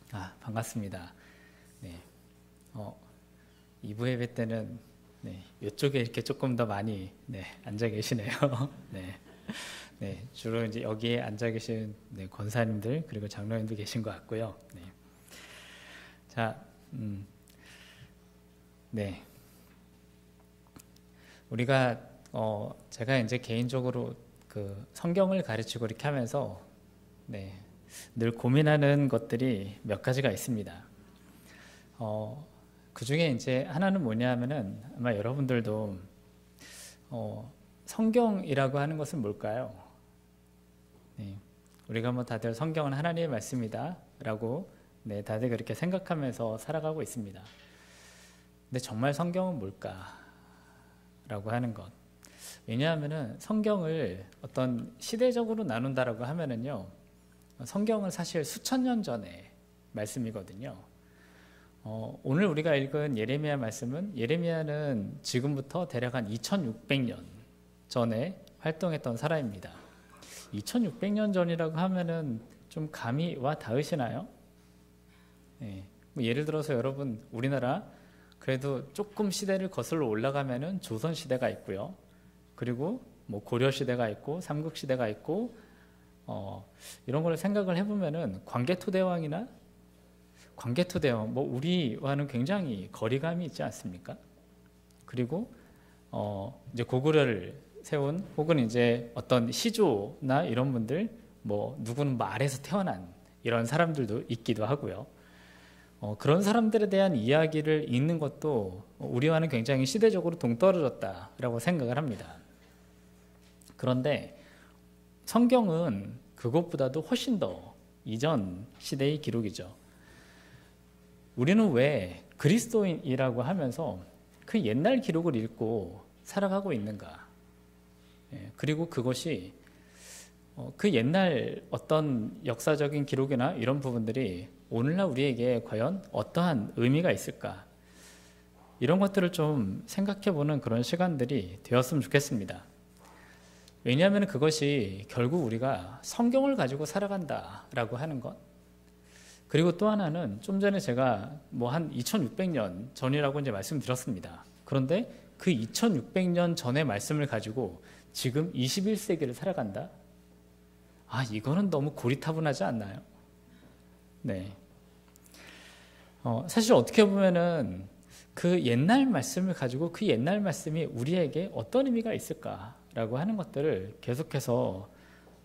반갑습니다. 네. 2부 예배 때는 이쪽에 이렇게 조금 더 많이 앉아 계시네요. 네. 네. 주로 이제 여기에 앉아 계신 권사님들 그리고 장로님도 계신 것 같고요. 네. 자, 네. 우리가 제가 이제 개인적으로 그 성경을 가르치고 이렇게 하면서 늘 고민하는 것들이 몇 가지가 있습니다. 그 중에 이제 하나는 뭐냐면은 아마 여러분들도 성경이라고 하는 것은 뭘까요? 우리가 뭐 다들 성경은 하나님의 말씀이다라고 다들 그렇게 생각하면서 살아가고 있습니다. 근데 정말 성경은 뭘까라고 하는 것. 왜냐하면은 성경을 어떤 시대적으로 나눈다라고 하면은요, 성경은 사실 수천 년 전의 말씀이거든요. 오늘 우리가 읽은 예레미야 말씀은 예레미야는 지금부터 대략 한 2600년 전에 활동했던 사람입니다. 2600년 전이라고 하면은 좀 감이 와 닿으시나요? 뭐 예를 들어서 여러분 우리나라 그래도 조금 시대를 거슬러 올라가면은 조선 시대가 있고요. 그리고 뭐 고려 시대가 있고 삼국 시대가 있고 이런 걸 생각을 해보면은 광개토대왕이나 광개토대왕 뭐 우리와는 굉장히 거리감이 있지 않습니까? 그리고 이제 고구려를 세운 혹은 이제 어떤 시조나 이런 분들 뭐 누구는 말에서 태어난 이런 사람들도 있기도 하고요. 그런 사람들에 대한 이야기를 읽는 것도 우리와는 굉장히 시대적으로 동떨어졌다라고 생각을 합니다. 그런데 성경은 그것보다도 훨씬 더 이전 시대의 기록이죠. 우리는 왜 그리스도인이라고 하면서 그 옛날 기록을 읽고 살아가고 있는가? 그리고 그것이 그 옛날 어떤 역사적인 기록이나 이런 부분들이 오늘날 우리에게 과연 어떠한 의미가 있을까? 이런 것들을 좀 생각해보는 그런 시간들이 되었으면 좋겠습니다. 왜냐하면 그것이 결국 우리가 성경을 가지고 살아간다라고 하는 것. 그리고 또 하나는 좀 전에 제가 뭐 한 2600년 전이라고 이제 말씀드렸습니다. 그런데 그 2600년 전의 말씀을 가지고 지금 21세기를 살아간다? 이거는 너무 고리타분하지 않나요? 네. 사실 어떻게 보면은 그 옛날 말씀을 가지고 그 옛날 말씀이 우리에게 어떤 의미가 있을까라고 하는 것들을 계속해서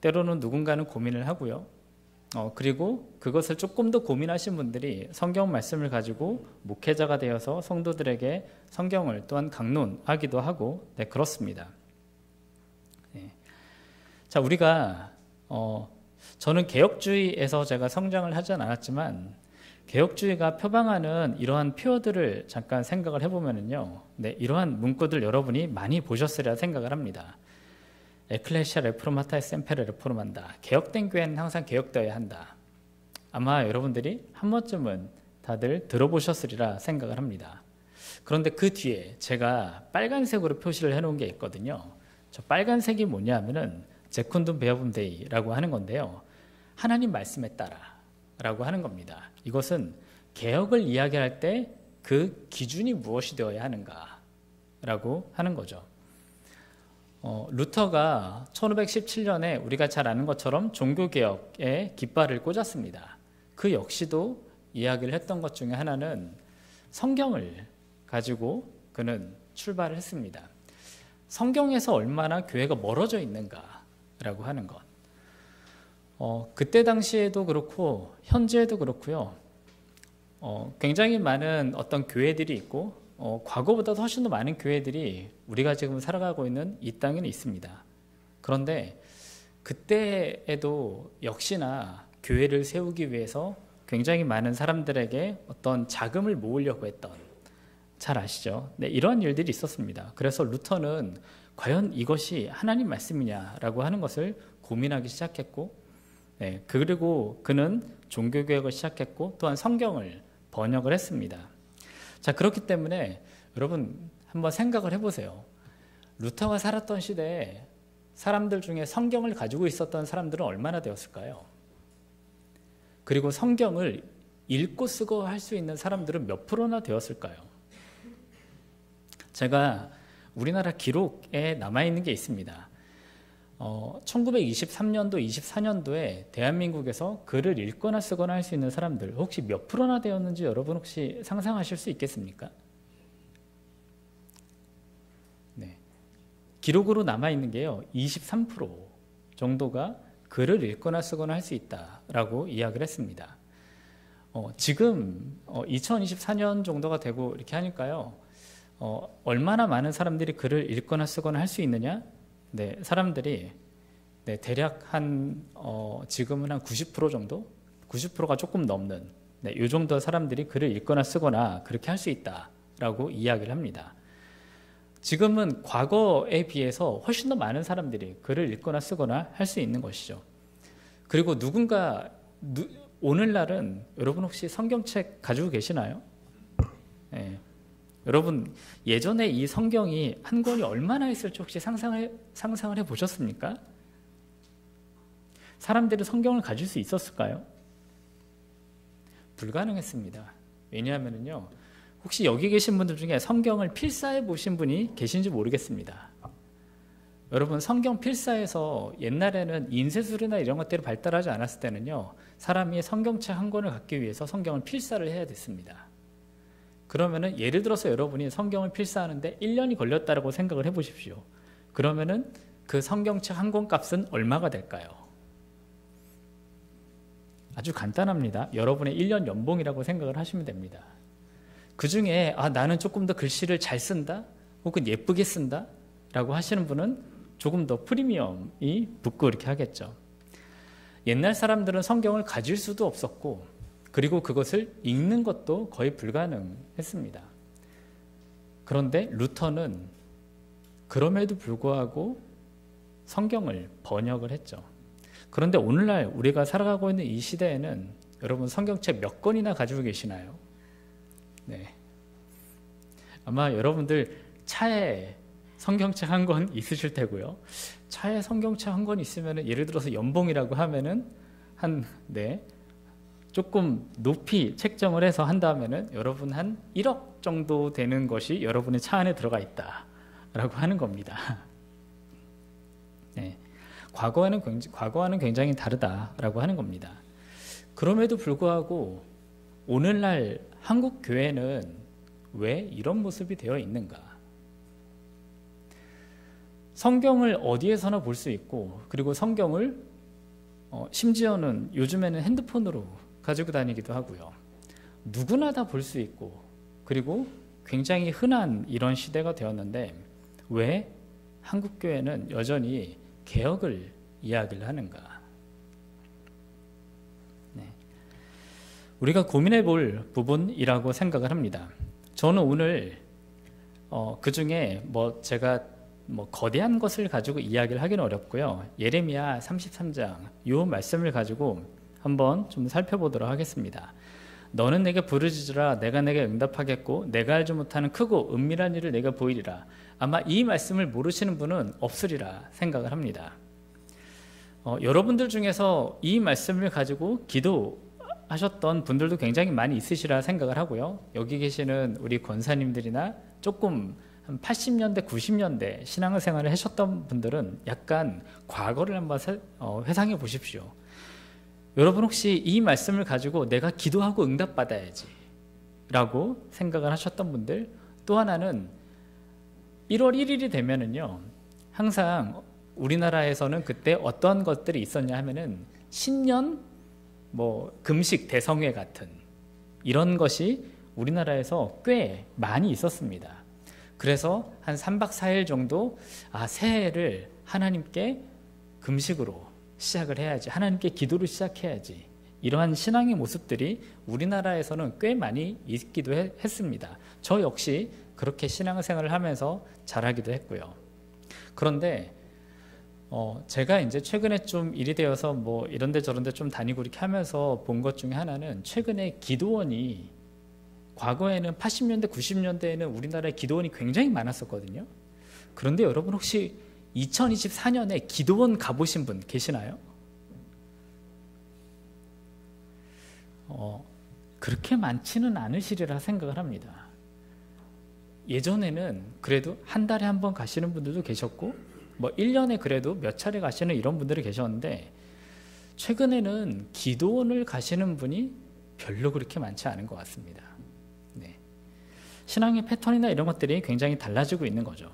때로는 누군가는 고민을 하고요. 그리고 그것을 조금 더 고민하신 분들이 성경 말씀을 가지고 목회자가 되어서 성도들에게 성경을 또한 강론하기도 하고 그렇습니다. 자, 우리가 저는 개혁주의에서 제가 성장을 하진 않았지만 개혁주의가 표방하는 이러한 표어들을 잠깐 생각을 해보면요, 이러한 문구들 여러분이 많이 보셨으리라 생각을 합니다. 에클레시아 레포르마타에 셈페르 레포르만다. 개혁된 교회는 항상 개혁되어야 한다. 아마 여러분들이 한 번쯤은 다들 들어보셨으리라 생각을 합니다. 그런데 그 뒤에 제가 빨간색으로 표시를 해놓은 게 있거든요. 저 빨간색이 뭐냐면은 제쿤둠 베어붐 데이라고 하는 건데요. 하나님 말씀에 따라 라고 하는 겁니다. 이것은 개혁을 이야기할 때 그 기준이 무엇이 되어야 하는가 라고 하는 거죠. 루터가 1517년에 우리가 잘 아는 것처럼 종교개혁에 깃발을 꽂았습니다. 그 역시도 이야기를 했던 것 중에 하나는 성경을 가지고 그는 출발을 했습니다. 성경에서 얼마나 교회가 멀어져 있는가라고 하는 것. 그때 당시에도 그렇고 현재에도 그렇고요. 굉장히 많은 어떤 교회들이 있고 과거보다 훨씬 더 많은 교회들이 우리가 지금 살아가고 있는 이 땅에는 있습니다. 그런데 그때에도 역시나 교회를 세우기 위해서 굉장히 많은 사람들에게 어떤 자금을 모으려고 했던, 잘 아시죠? 이러한 일들이 있었습니다. 그래서 루터는 과연 이것이 하나님 말씀이냐라고 하는 것을 고민하기 시작했고, 그리고 그는 종교개혁을 시작했고 또한 성경을 번역을 했습니다. 자, 그렇기 때문에 여러분 한번 생각을 해보세요. 루터가 살았던 시대에 사람들 중에 성경을 가지고 있었던 사람들은 얼마나 되었을까요? 그리고 성경을 읽고 쓰고 할 수 있는 사람들은 몇 프로나 되었을까요? 제가 우리나라 기록에 남아있는 게 있습니다. 1923년도, 24년도에 대한민국에서 글을 읽거나 쓰거나 할 수 있는 사람들 혹시 몇 프로나 되었는지 여러분 혹시 상상하실 수 있겠습니까? 네. 기록으로 남아있는 게요, 23% 정도가 글을 읽거나 쓰거나 할 수 있다라고 이야기를 했습니다. 지금 2024년 정도가 되고 이렇게 하니까요, 얼마나 많은 사람들이 글을 읽거나 쓰거나 할 수 있느냐? 네, 사람들이 네, 대략 지금은 한 90% 정도? 90%가 조금 넘는 네, 이 정도 사람들이 글을 읽거나 쓰거나 그렇게 할 수 있다라고 이야기를 합니다. 지금은 과거에 비해서 훨씬 더 많은 사람들이 글을 읽거나 쓰거나 할 수 있는 것이죠. 그리고 오늘날은 여러분 혹시 성경책 가지고 계시나요? 네. 여러분 예전에 이 성경이 한 권이 얼마나 있을지 혹시 상상을 해보셨습니까? 사람들이 성경을 가질 수 있었을까요? 불가능했습니다. 왜냐하면요, 혹시 여기 계신 분들 중에 성경을 필사해 보신 분이 계신지 모르겠습니다. 여러분 성경 필사에서 옛날에는 인쇄술이나 이런 것들이 발달하지 않았을 때는요, 사람이 성경책 한 권을 갖기 위해서 성경을 필사를 해야 됐습니다. 그러면은 예를 들어서 여러분이 성경을 필사하는데 1년이 걸렸다고 생각을 해보십시오. 그러면은 그 성경책 한 권 값은 얼마가 될까요? 아주 간단합니다. 여러분의 1년 연봉이라고 생각을 하시면 됩니다. 그 중에 나는 조금 더 글씨를 잘 쓴다 혹은 예쁘게 쓴다 라고 하시는 분은 조금 더 프리미엄이 붙고 이렇게 하겠죠. 옛날 사람들은 성경을 가질 수도 없었고, 그리고 그것을 읽는 것도 거의 불가능했습니다. 그런데 루터는 그럼에도 불구하고 성경을 번역을 했죠. 그런데 오늘날 우리가 살아가고 있는 이 시대에는 여러분 성경책 몇 권이나 가지고 계시나요? 네. 아마 여러분들 차에 성경책 한 권 있으실 테고요. 차에 성경책 한 권 있으면 예를 들어서 연봉이라고 하면은 조금 높이 책정을 해서 한다면은 여러분 한 1억 정도 되는 것이 여러분의 차 안에 들어가 있다라고 하는 겁니다. 네. 과거와는 굉장히 다르다라고 하는 겁니다. 그럼에도 불구하고 오늘날 한국 교회는 왜 이런 모습이 되어 있는가? 성경을 어디에서나 볼 수 있고, 그리고 성경을 심지어는 요즘에는 핸드폰으로 가지고 다니기도 하고요. 누구나 다 볼 수 있고, 그리고 굉장히 흔한 이런 시대가 되었는데 왜 한국교회는 여전히 개혁을 이야기를 하는가? 네. 우리가 고민해 볼 부분이라고 생각을 합니다. 저는 오늘 그 중에 제가 거대한 것을 가지고 이야기를 하기는 어렵고요. 예레미야 33장 이 말씀을 가지고 한번 좀 살펴보도록 하겠습니다. 너는 내게 부르짖으라 내가 내게 응답하겠고 내가 알지 못하는 크고 은밀한 일을 내가 보이리라. 아마 이 말씀을 모르시는 분은 없으리라 생각을 합니다. 여러분들 중에서 이 말씀을 가지고 기도하셨던 분들도 굉장히 많이 있으시라 생각을 하고요. 여기 계시는 우리 권사님들이나 조금 한 80년대, 90년대 신앙생활을 하셨던 분들은 약간 과거를 한번 회상해 보십시오. 여러분 혹시 이 말씀을 가지고 내가 기도하고 응답받아야지 라고 생각을 하셨던 분들, 또 하나는 1월 1일이 되면은요, 항상 우리나라에서는 그때 어떤 것들이 있었냐 하면은 신년 금식 대성회 같은 이런 것이 우리나라에서 꽤 많이 있었습니다. 그래서 한 3박 4일 정도 새해를 하나님께 금식으로 시작을 해야지, 하나님께 기도를 시작해야지, 이러한 신앙의 모습들이 우리나라에서는 꽤 많이 있기도 했습니다. 저 역시 그렇게 신앙생활을 하면서 자라기도 했고요. 그런데 제가 이제 최근에 좀 일이 되어서 이런데 저런데 좀 다니고 이렇게 하면서 본 것 중에 하나는, 최근에 기도원이, 과거에는 80년대 90년대에는 우리나라에 기도원이 굉장히 많았었거든요. 그런데 여러분 혹시 2024년에 기도원 가보신 분 계시나요? 그렇게 많지는 않으시리라 생각을 합니다. 예전에는 그래도 한 달에 한 번 가시는 분들도 계셨고 뭐 1년에 그래도 몇 차례 가시는 이런 분들이 계셨는데 최근에는 기도원을 가시는 분이 별로 그렇게 많지 않은 것 같습니다. 네. 신앙의 패턴이나 이런 것들이 굉장히 달라지고 있는 거죠.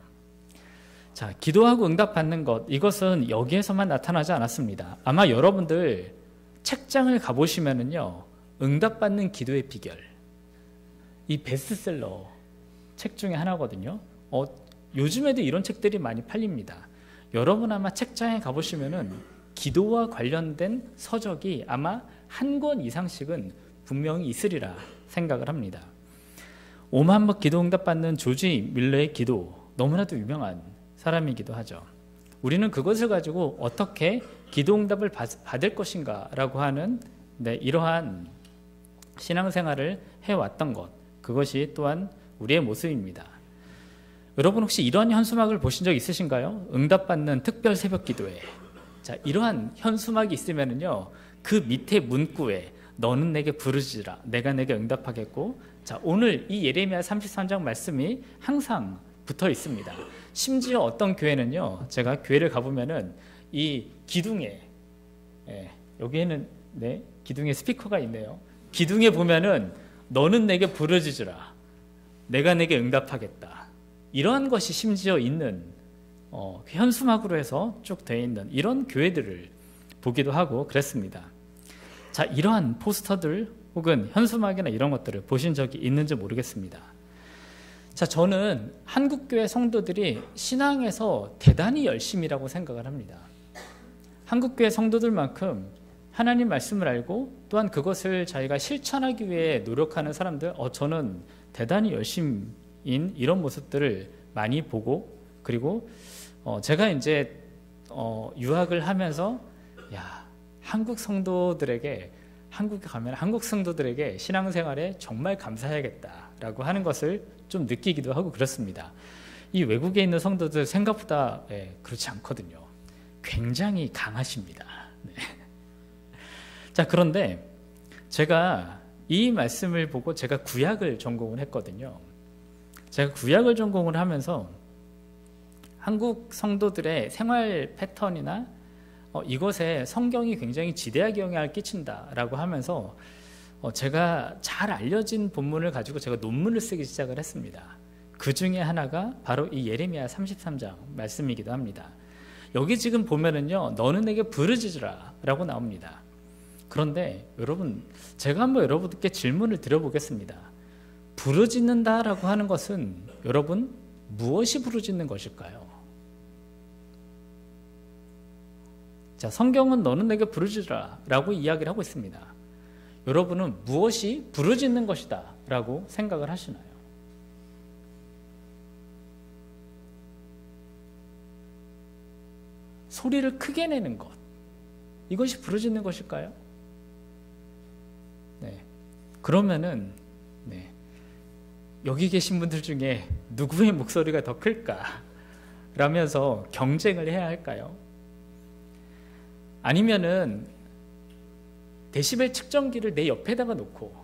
자, 기도하고 응답받는 것, 이것은 여기에서만 나타나지 않았습니다. 아마 여러분들 책장을 가보시면은요, 응답받는 기도의 비결, 이 베스트셀러 책 중에 하나거든요. 요즘에도 이런 책들이 많이 팔립니다. 여러분 아마 책장에 가보시면은 기도와 관련된 서적이 아마 한 권 이상씩은 분명히 있으리라 생각을 합니다. 오만복 기도 응답받는 조지 밀러의 기도, 너무나도 유명한 사람이기도 하죠. 우리는 그것을 가지고 어떻게 기도 응답을 받을 것인가 라고 하는 이러한 신앙생활을 해왔던 것, 그것이 또한 우리의 모습입니다. 여러분 혹시 이러한 현수막을 보신 적 있으신가요? 응답받는 특별 새벽 기도회. 자, 이러한 현수막이 있으면은요, 그 밑에 문구에 너는 내게 부르짖으라, 내가 내게 응답하겠고, 자, 오늘 이 예레미야 33장 말씀이 항상 붙어 있습니다. 심지어 어떤 교회는요, 제가 교회를 가보면은 이 기둥에, 여기에는 기둥에 스피커가 있네요. 기둥에 보면은 너는 내게 부르짖으라, 내가 내게 응답하겠다, 이러한 것이 심지어 있는 현수막으로 해서 쭉 되어 있는 이런 교회들을 보기도 하고 그랬습니다. 자, 이러한 포스터들 혹은 현수막이나 이런 것들을 보신 적이 있는지 모르겠습니다. 자, 저는 한국교회 성도들이 신앙에서 대단히 열심이라고 생각을 합니다. 한국교회 성도들만큼 하나님 말씀을 알고 또한 그것을 자기가 실천하기 위해 노력하는 사람들, 저는 대단히 열심인 이런 모습들을 많이 보고, 그리고 제가 이제 유학을 하면서 한국 성도들에게, 한국에 가면 한국 성도들에게 신앙생활에 정말 감사해야겠다라고 하는 것을 좀 느끼기도 하고 그렇습니다. 이 외국에 있는 성도들 생각보다 그렇지 않거든요. 굉장히 강하십니다. 네. 자, 그런데 제가 이 말씀을 보고 제가 구약을 전공을 했거든요. 제가 구약을 전공을 하면서 한국 성도들의 생활 패턴이나 이것에 성경이 굉장히 지대하게 영향을 끼친다라고 하면서 제가 잘 알려진 본문을 가지고 제가 논문을 쓰기 시작을 했습니다. 그 중에 하나가 바로 이 예레미야 33장 말씀이기도 합니다. 여기 지금 보면은요, 너는 내게 부르짖으라 라고 나옵니다. 그런데 여러분, 제가 한번 여러분께 질문을 드려보겠습니다. 부르짖는다 라고 하는 것은 여러분 무엇이 부르짖는 것일까요? 자, 성경은 너는 내게 부르짖으라 라고 이야기를 하고 있습니다. 여러분은 무엇이 부르짖는 것이다 라고 생각을 하시나요? 소리를 크게 내는 것, 이것이 부르짖는 것일까요? 네. 그러면은 여기 계신 분들 중에 누구의 목소리가 더 클까? 라면서 경쟁을 해야 할까요? 아니면은 데시벨 측정기를 내 옆에다가 놓고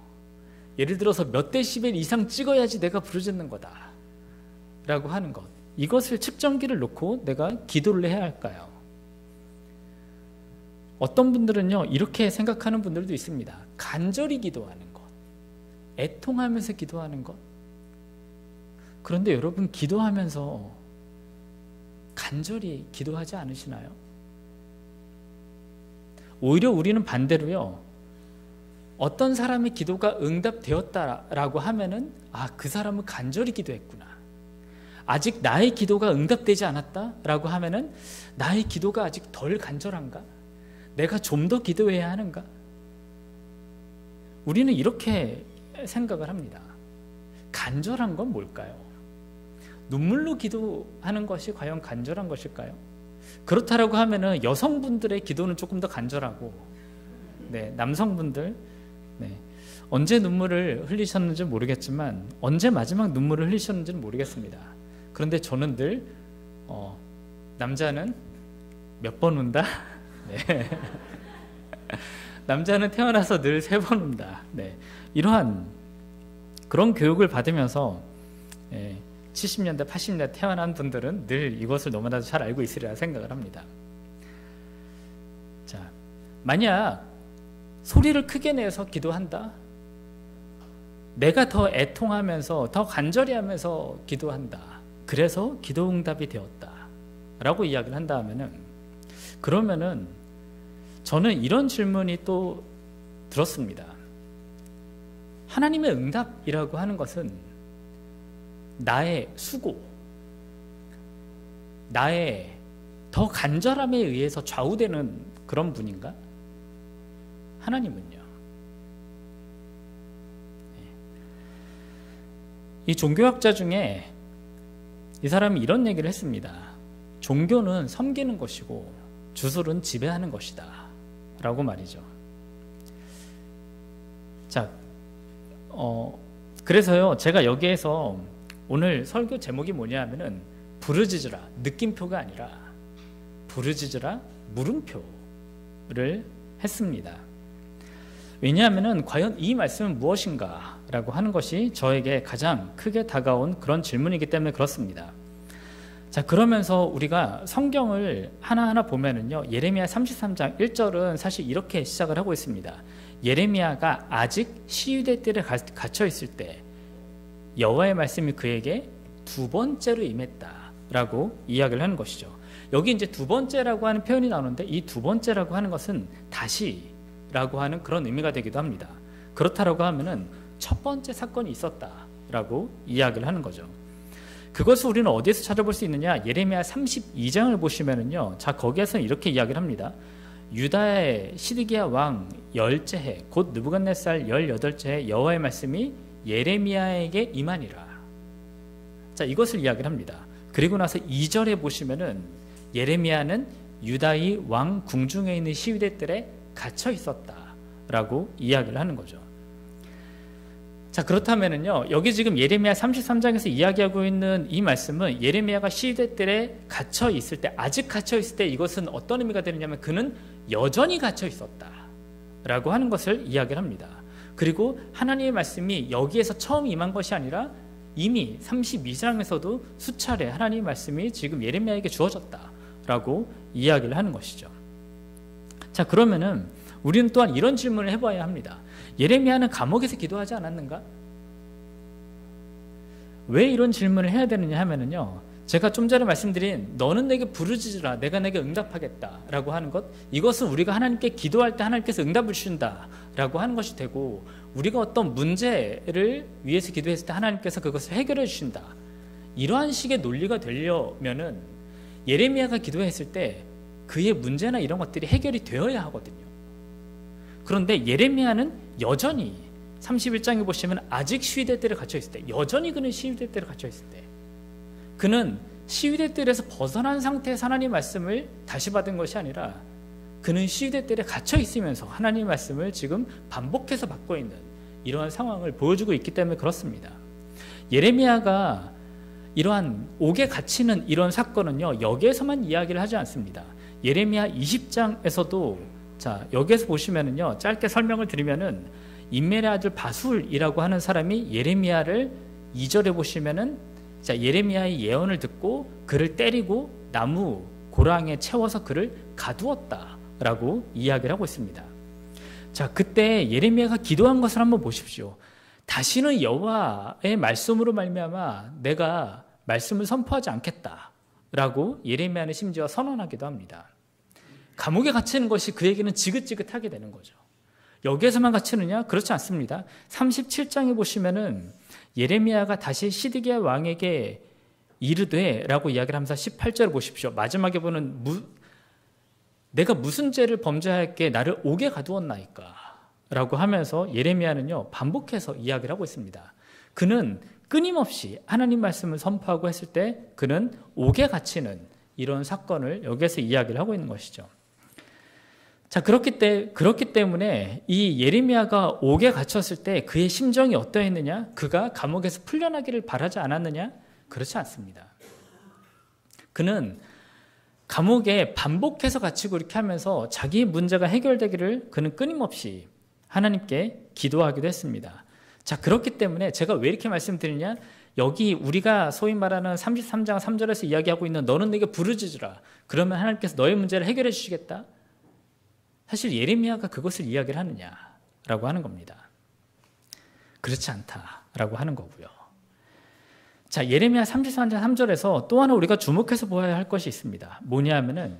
예를 들어서 몇 데시벨 이상 찍어야지 내가 부르짖는 거다 라고 하는 것, 이것을 측정기를 놓고 내가 기도를 해야 할까요? 어떤 분들은요, 이렇게 생각하는 분들도 있습니다. 간절히 기도하는 것, 애통하면서 기도하는 것. 그런데 여러분, 기도하면서 간절히 기도하지 않으시나요? 오히려 우리는 반대로요, 어떤 사람의 기도가 응답되었다라고 하면은 그 사람은 간절히 기도했구나. 아직 나의 기도가 응답되지 않았다라고 하면은 나의 기도가 아직 덜 간절한가? 내가 좀 더 기도해야 하는가? 우리는 이렇게 생각을 합니다. 간절한 건 뭘까요? 눈물로 기도하는 것이 과연 간절한 것일까요? 그렇다라고 하면은 여성분들의 기도는 조금 더 간절하고, 남성분들, 언제 눈물을 흘리셨는지 모르겠지만, 언제 마지막 눈물을 흘리셨는지는 모르겠습니다. 그런데 저는 늘 남자는 몇 번 운다? 남자는 태어나서 늘 3번 운다. 네. 이러한 그런 교육을 받으면서 70년대, 80년대 태어난 분들은 늘 이것을 너무나도 잘 알고 있으리라 생각을 합니다. 자, 만약 소리를 크게 내서 기도한다. 내가 더 애통하면서 더 간절히 하면서 기도한다. 그래서 기도 응답이 되었다. 라고 이야기를 한다 하면은, 그러면은 저는 이런 질문이 또 들었습니다. 하나님의 응답이라고 하는 것은 나의 수고, 나의 더 간절함에 의해서 좌우되는 그런 분인가? 하나님은요. 이 종교학자 중에 이 사람이 이런 얘기를 했습니다. 종교는 섬기는 것이고 주술은 지배하는 것이다 라고 말이죠. 자, 그래서요, 제가 여기에서 오늘 설교 제목이 뭐냐면은 부르짖으라, 느낌표가 아니라 부르짖으라, 물음표를 했습니다. 왜냐하면은 과연 이 말씀은 무엇인가 라고 하는 것이 저에게 가장 크게 다가온 그런 질문이기 때문에 그렇습니다. 자, 그러면서 우리가 성경을 하나하나 보면은요, 예레미야 33장 1절은 사실 이렇게 시작을 하고 있습니다. 예레미야가 아직 시유대 뜰에 갇혀 있을 때 여호와의 말씀이 그에게 2번째로 임했다라고 이야기를 하는 것이죠. 여기 이제 2번째라고 하는 표현이 나오는데, 이 2번째라고 하는 것은 다시라고 하는 그런 의미가 되기도 합니다. 그렇다라고 하면은 첫 번째 사건이 있었다라고 이야기를 하는 거죠. 그것을 우리는 어디에서 찾아볼 수 있느냐? 예레미야 32장을 보시면은요, 자, 거기에서는 이렇게 이야기를 합니다. 유다의 시드기야 왕 10째 해, 곧 느부갓네살 18째 해 여호와의 말씀이 예레미야에게 임하니라. 자, 이것을 이야기를 합니다. 그리고 나서 2절에 보시면은 예레미야는 유다의 왕 궁중에 있는 시위대들에 갇혀 있었다라고 이야기를 하는 거죠. 자, 그렇다면은요, 여기 지금 예레미야 33장에서 이야기하고 있는 이 말씀은 예레미야가 시위대들에 갇혀 있을 때, 아직 갇혀 있을 때 이것은 어떤 의미가 되느냐면 그는 여전히 갇혀 있었다라고 하는 것을 이야기를 합니다. 그리고 하나님의 말씀이 여기에서 처음 임한 것이 아니라 이미 32장에서도 수차례 하나님의 말씀이 지금 예레미야에게 주어졌다라고 이야기를 하는 것이죠. 자, 그러면은 우리는 또한 이런 질문을 해봐야 합니다. 예레미야는 감옥에서 기도하지 않았는가? 왜 이런 질문을 해야 되느냐 하면은요, 제가 좀 전에 말씀드린 너는 내게 부르짖으라 내가 내게 응답하겠다라고 하는 것, 이것은 우리가 하나님께 기도할 때 하나님께서 응답을 주신다라고 하는 것이 되고, 우리가 어떤 문제를 위해서 기도했을 때 하나님께서 그것을 해결해 주신다, 이러한 식의 논리가 되려면은 예레미야가 기도했을 때 그의 문제나 이런 것들이 해결이 되어야 하거든요. 그런데 예레미야는 여전히 31장에 보시면 아직 시위대 뜰에 갇혀 있을 때, 여전히 그는 시위대 뜰에 갇혀 있을 때, 그는 시위대 뜰에서 벗어난 상태에서 하나님의 말씀을 다시 받은 것이 아니라 그는 시위대 뜰에 갇혀 있으면서 하나님의 말씀을 지금 반복해서 받고 있는 이러한 상황을 보여주고 있기 때문에 그렇습니다. 예레미야가 이러한 옥에 갇히는 이런 사건은요, 여기에서만 이야기를 하지 않습니다. 예레미야 20장에서도, 자, 여기에서 보시면은요, 짧게 설명을 드리면은 임멜의 아들 바술이라고 하는 사람이 예레미야를 2절에 보시면은, 자, 예레미야의 예언을 듣고 그를 때리고 나무 고랑에 채워서 그를 가두었다라고 이야기를 하고 있습니다. 자, 그때 예레미야가 기도한 것을 한번 보십시오. 다시는 여호와의 말씀으로 말미암아 내가 말씀을 선포하지 않겠다라고 예레미야는 심지어 선언하기도 합니다. 감옥에 갇히는 것이 그에게는 지긋지긋하게 되는 거죠. 여기에서만 갇히느냐? 그렇지 않습니다. 37장에 보시면은 예레미야가 다시 시드기야 왕에게 이르되 라고 이야기를 하면서 18절을 보십시오. 마지막에 보는 내가 무슨 죄를 범죄하였기에 나를 옥에 가두었나이까 라고 하면서 예레미야는요, 반복해서 이야기를 하고 있습니다. 그는 끊임없이 하나님 말씀을 선포하고 했을 때 그는 옥에 갇히는 이런 사건을 여기에서 이야기를 하고 있는 것이죠. 자, 그렇기 때문에 이 예레미야가 옥에 갇혔을 때 그의 심정이 어떠했느냐? 그가 감옥에서 풀려나기를 바라지 않았느냐? 그렇지 않습니다. 그는 감옥에 반복해서 갇히고 이렇게 하면서 자기의 문제가 해결되기를 그는 끊임없이 하나님께 기도하기도 했습니다. 자, 그렇기 때문에 제가 왜 이렇게 말씀드리냐? 여기 우리가 소위 말하는 33장 3절에서 이야기하고 있는 너는 내게 부르짖으라. 그러면 하나님께서 너의 문제를 해결해 주시겠다. 사실 예레미야가 그것을 이야기를 하느냐라고 하는 겁니다. 그렇지 않다라고 하는 거고요. 자, 예레미야 33장 3절에서 또 하나 우리가 주목해서 보아야 할 것이 있습니다. 뭐냐 하면은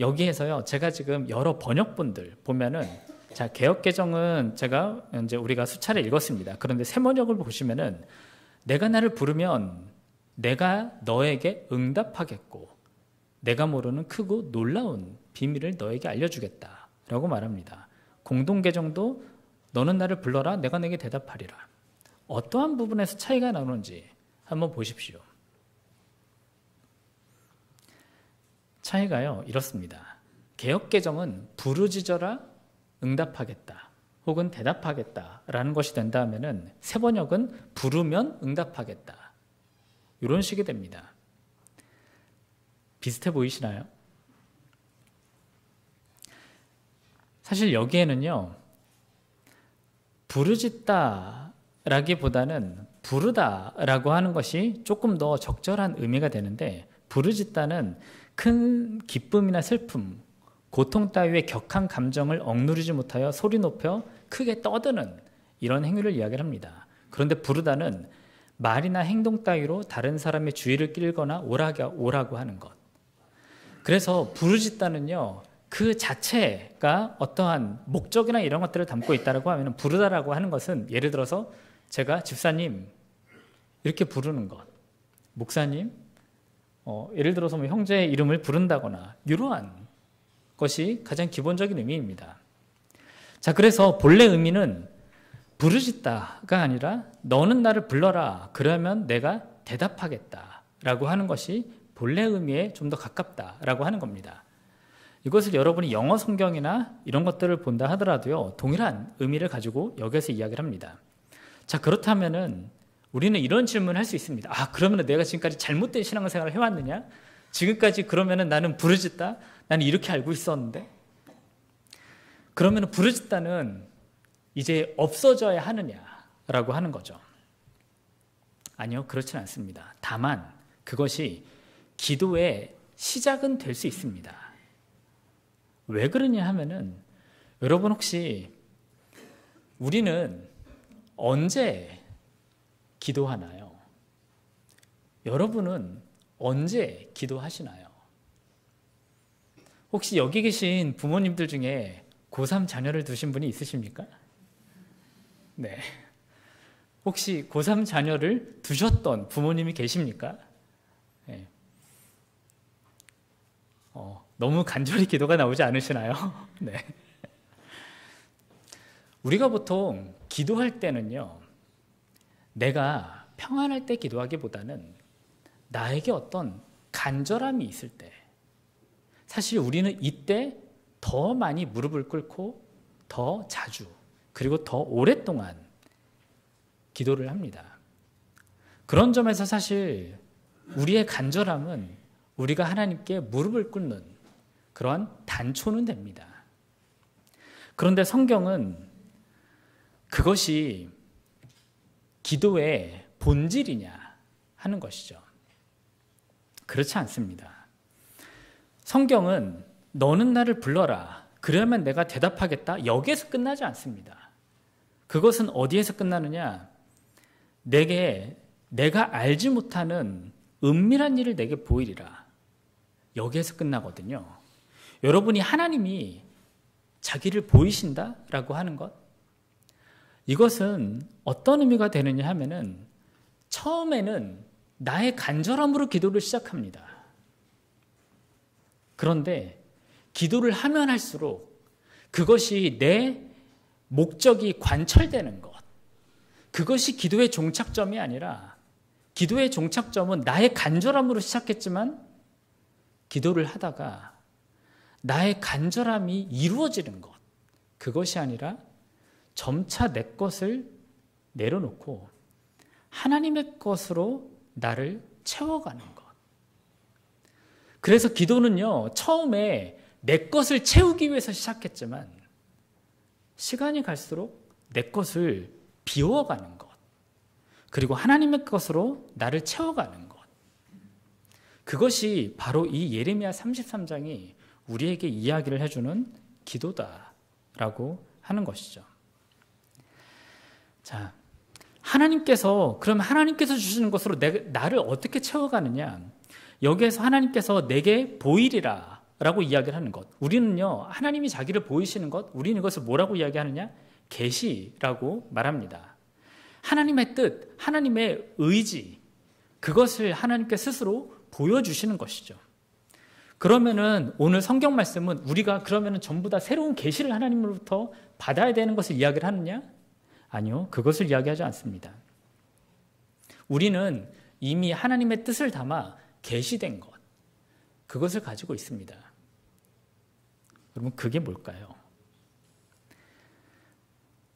여기에서요, 제가 지금 여러 번역본들 보면은, 자, 개역개정은 제가 이제 우리가 수차례 읽었습니다. 그런데 새번역을 보시면은 내가 나를 부르면 내가 너에게 응답하겠고 내가 모르는 크고 놀라운 비밀을 너에게 알려주겠다라고 말합니다. 공동개정도 너는 나를 불러라 내가 내게 대답하리라. 어떠한 부분에서 차이가 나오는지 한번 보십시오. 차이가요, 이렇습니다. 개역개정은 부르짖어라 응답하겠다 혹은 대답하겠다라는 것이 된다 하면은 새번역은 부르면 응답하겠다, 이런 식이 됩니다. 비슷해 보이시나요? 사실 여기에는요, 부르짖다라기보다는 부르다라고 하는 것이 조금 더 적절한 의미가 되는데, 부르짖다는 큰 기쁨이나 슬픔, 고통 따위의 격한 감정을 억누르지 못하여 소리 높여 크게 떠드는 이런 행위를 이야기를 합니다. 그런데 부르다는 말이나 행동 따위로 다른 사람의 주의를 끌거나 오라고 하는 것. 그래서 부르짖다는요, 그 자체가 어떠한 목적이나 이런 것들을 담고 있다고 하면, 부르다라고 하는 것은 예를 들어서 제가 집사님 이렇게 부르는 것, 목사님, 예를 들어서 뭐 형제의 이름을 부른다거나 이러한 것이 가장 기본적인 의미입니다. 자, 그래서 본래 의미는 부르짖다가 아니라 너는 나를 불러라 그러면 내가 대답하겠다라고 하는 것이 본래 의미에 좀 더 가깝다라고 하는 겁니다. 이것을 여러분이 영어 성경이나 이런 것들을 본다 하더라도요, 동일한 의미를 가지고 여기서 이야기를 합니다. 자, 그렇다면은 우리는 이런 질문을 할 수 있습니다. 아, 그러면 내가 지금까지 잘못된 신앙생활을 해왔느냐? 지금까지 그러면은 나는 부르짖다? 나는 이렇게 알고 있었는데? 그러면은 부르짖다는 이제 없어져야 하느냐라고 하는 거죠. 아니요, 그렇지는 않습니다. 다만 그것이 기도의 시작은 될 수 있습니다. 왜 그러냐 하면은, 여러분 혹시 우리는 언제 기도하나요? 여러분은 언제 기도하시나요? 혹시 여기 계신 부모님들 중에 고3 자녀를 두신 분이 있으십니까? 네. 혹시 고3 자녀를 두셨던 부모님이 계십니까? 네. 너무 간절히 기도가 나오지 않으시나요? 네. 우리가 보통 기도할 때는요, 내가 평안할 때 기도하기보다는 나에게 어떤 간절함이 있을 때, 사실 우리는 이때 더 많이 무릎을 꿇고 더 자주 그리고 더 오랫동안 기도를 합니다. 그런 점에서 사실 우리의 간절함은 우리가 하나님께 무릎을 꿇는 그러한 단초는 됩니다. 그런데 성경은 그것이 기도의 본질이냐 하는 것이죠. 그렇지 않습니다. 성경은 너는 나를 불러라 그러면 내가 대답하겠다, 여기에서 끝나지 않습니다. 그것은 어디에서 끝나느냐? 내가 알지 못하는 은밀한 일을 내게 보이리라, 여기에서 끝나거든요. 여러분이 하나님이 자기를 보이신다라고 하는 것, 이것은 어떤 의미가 되느냐 하면은, 처음에는 나의 간절함으로 기도를 시작합니다. 그런데 기도를 하면 할수록 그것이 내 목적이 관철되는 것, 그것이 기도의 종착점이 아니라, 기도의 종착점은 나의 간절함으로 시작했지만 기도를 하다가 나의 간절함이 이루어지는 것, 그것이 아니라 점차 내 것을 내려놓고 하나님의 것으로 나를 채워가는 것. 그래서 기도는요, 처음에 내 것을 채우기 위해서 시작했지만 시간이 갈수록 내 것을 비워가는 것, 그리고 하나님의 것으로 나를 채워가는 것, 그것이 바로 이 예레미야 33장이 우리에게 이야기를 해주는 기도다라고 하는 것이죠. 자, 그럼 하나님께서 주시는 것으로 나를 어떻게 채워가느냐? 여기에서 하나님께서 내게 보이리라 라고 이야기를 하는 것. 우리는요, 하나님이 자기를 보이시는 것, 우리는 이것을 뭐라고 이야기하느냐? 계시라고 말합니다. 하나님의 뜻, 하나님의 의지, 그것을 하나님께 스스로 보여주시는 것이죠. 그러면은 오늘 성경 말씀은 우리가 그러면은 전부 다 새로운 계시를 하나님으로부터 받아야 되는 것을 이야기를 하느냐? 아니요, 그것을 이야기하지 않습니다. 우리는 이미 하나님의 뜻을 담아 계시된 것, 그것을 가지고 있습니다. 여러분, 그게 뭘까요?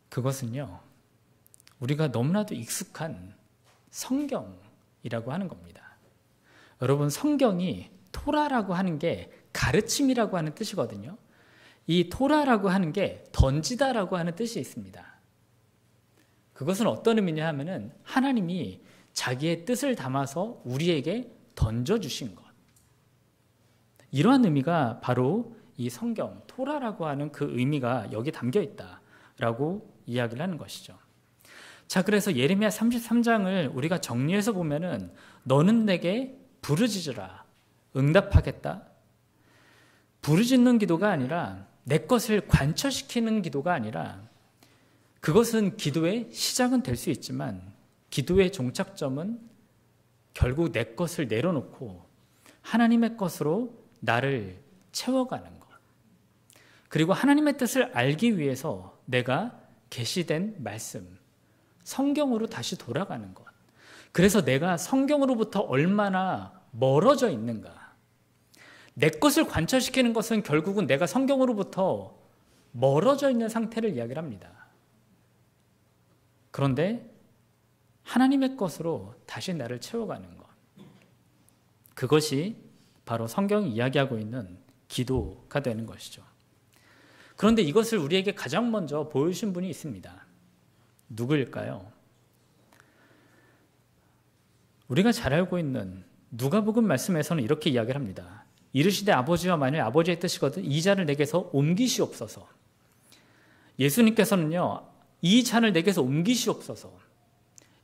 그것은요, 우리가 너무나도 익숙한 성경이라고 하는 겁니다. 여러분, 성경이 토라라고 하는 게 가르침이라고 하는 뜻이거든요. 이 토라라고 하는 게 던지다라고 하는 뜻이 있습니다. 그것은 어떤 의미냐 하면은 하나님이 자기의 뜻을 담아서 우리에게 던져주신 것. 이러한 의미가 바로 이 성경, 토라라고 하는 그 의미가 여기 담겨 있다라고 이야기를 하는 것이죠. 자, 그래서 예레미야 33장을 우리가 정리해서 보면은 너는 내게 부르짖으라, 응답하겠다. 부르짖는 기도가 아니라 내 것을 관철시키는 기도가 아니라 그것은 기도의 시작은 될 수 있지만 기도의 종착점은 결국 내 것을 내려놓고 하나님의 것으로 나를 채워가는 것. 그리고 하나님의 뜻을 알기 위해서 내가 계시된 말씀, 성경으로 다시 돌아가는 것. 그래서 내가 성경으로부터 얼마나 멀어져 있는가. 내 것을 관철시키는 것은 결국은 내가 성경으로부터 멀어져 있는 상태를 이야기를 합니다. 그런데 하나님의 것으로 다시 나를 채워가는 것. 그것이 바로 성경이 이야기하고 있는 기도가 되는 것이죠. 그런데 이것을 우리에게 가장 먼저 보여주신 분이 있습니다. 누구일까요? 우리가 잘 알고 있는 누가복음 말씀에서는 이렇게 이야기를 합니다. 이르시되 아버지와 만일 아버지의 뜻이거든 이 잔을 내게서 옮기시옵소서. 예수님께서는요, 이 잔을 내게서 옮기시옵소서.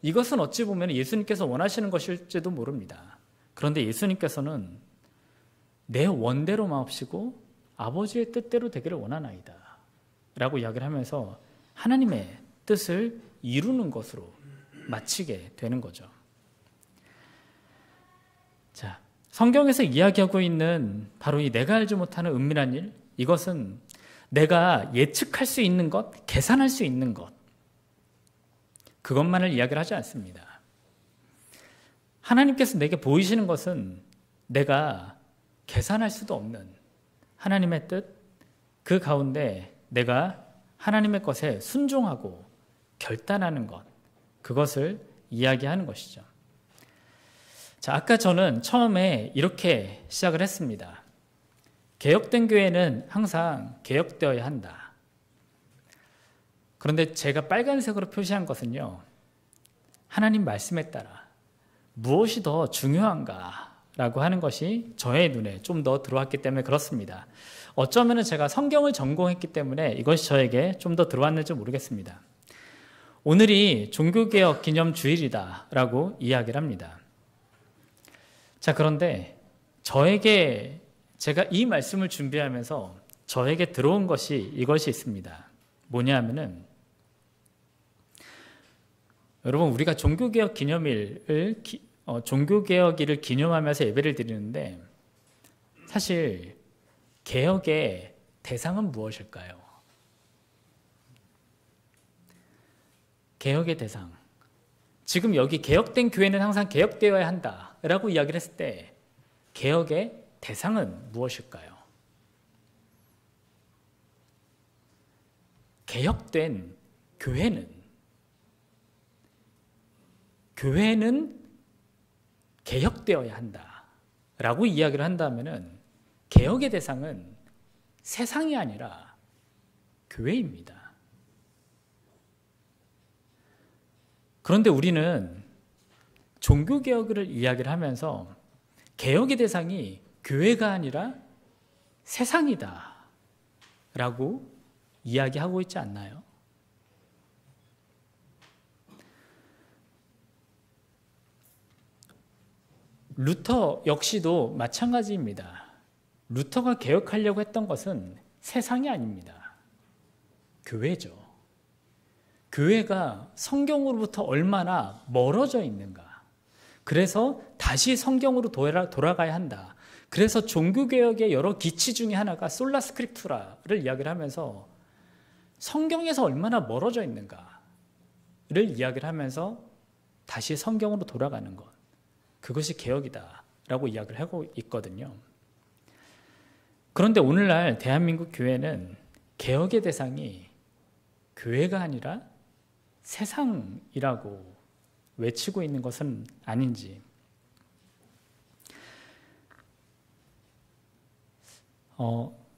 이것은 어찌 보면 예수님께서 원하시는 것일지도 모릅니다. 그런데 예수님께서는 내 원대로 마옵시고 아버지의 뜻대로 되기를 원하나이다 라고 이야기를 하면서 하나님의 뜻을 이루는 것으로 마치게 되는 거죠. 자, 성경에서 이야기하고 있는 바로 이 내가 알지 못하는 은밀한 일, 이것은 내가 예측할 수 있는 것, 계산할 수 있는 것, 그것만을 이야기를 하지 않습니다. 하나님께서 내게 보이시는 것은 내가 계산할 수도 없는 하나님의 뜻, 그 가운데 내가 하나님의 것에 순종하고 결단하는 것, 그것을 이야기하는 것이죠. 자, 아까 저는 처음에 이렇게 시작을 했습니다. 개혁된 교회는 항상 개혁되어야 한다. 그런데 제가 빨간색으로 표시한 것은요, 하나님 말씀에 따라 무엇이 더 중요한가 라고 하는 것이 저의 눈에 좀 더 들어왔기 때문에 그렇습니다. 어쩌면 제가 성경을 전공했기 때문에 이것이 저에게 좀 더 들어왔는지 모르겠습니다. 오늘이 종교개혁 기념 주일이다 라고 이야기를 합니다. 자, 그런데 제가 이 말씀을 준비하면서 저에게 들어온 것이 이것이 있습니다. 뭐냐 하면은, 여러분, 우리가 종교개혁 기념일을 종교개혁일을 기념하면서 예배를 드리는데 사실 개혁의 대상은 무엇일까요? 개혁의 대상. 지금 여기 개혁된 교회는 항상 개혁되어야 한다라고 이야기를 했을 때 개혁의 대상은 무엇일까요? 개혁된 교회는 개혁되어야 라고 이야기를 한다면은 개혁의 대상은 세상이 아니라 교회입니다. 그런데 우리는 종교개혁을 이야기를 하면서 개혁의 대상이 교회가 아니라 세상이다 라고 이야기하고 있지 않나요? 루터 역시도 마찬가지입니다. 루터가 개혁하려고 했던 것은 세상이 아닙니다. 교회죠. 교회가 성경으로부터 얼마나 멀어져 있는가. 그래서 다시 성경으로 돌아가야 한다. 그래서 종교개혁의 여러 기치 중에 하나가 솔라 스크립투라를 이야기를 하면서 성경에서 얼마나 멀어져 있는가를 이야기를 하면서 다시 성경으로 돌아가는 것. 그것이 개혁이다라고 이야기를 하고 있거든요. 그런데 오늘날 대한민국 교회는 개혁의 대상이 교회가 아니라 세상이라고 외치고 있는 것은 아닌지.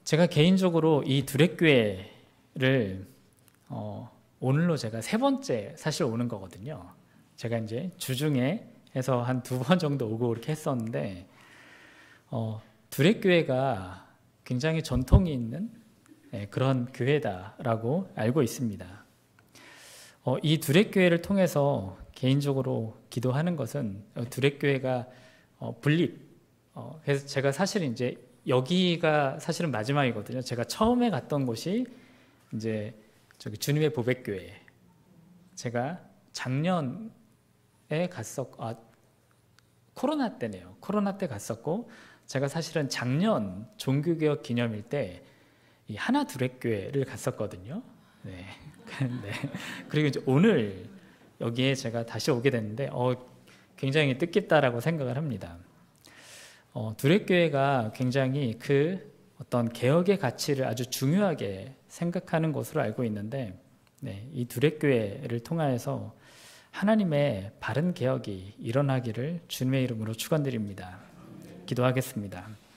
제가 개인적으로 이 두렛교회를 오늘로 제가 3번째 사실 오는 거거든요. 제가 이제 주중에 해서 한 2번 정도 오고 이렇게 했었는데 두렛교회가 굉장히 전통이 있는 그런 교회다라고 알고 있습니다. 이 두렛교회를 통해서 개인적으로 기도하는 것은 두렛교회가 분립. 그래서 제가 사실 이제 여기가 사실은 마지막이거든요. 제가 처음에 갔던 곳이 이제 저기 주님의 보배교회. 제가 작년에 코로나 때네요. 코로나 때 갔었고, 제가 사실은 작년 종교개혁 기념일 때 이 하나 두렛교회를 갔었거든요. 네. 네. 그리고 이제 오늘 여기에 제가 다시 오게 됐는데, 굉장히 뜻깊다라고 생각을 합니다. 두렛교회가 굉장히 그 어떤 개혁의 가치를 아주 중요하게 생각하는 것으로 알고 있는데, 네, 이 두렛교회를 통하여서 하나님의 바른 개혁이 일어나기를 주님의 이름으로 축원드립니다. 기도하겠습니다.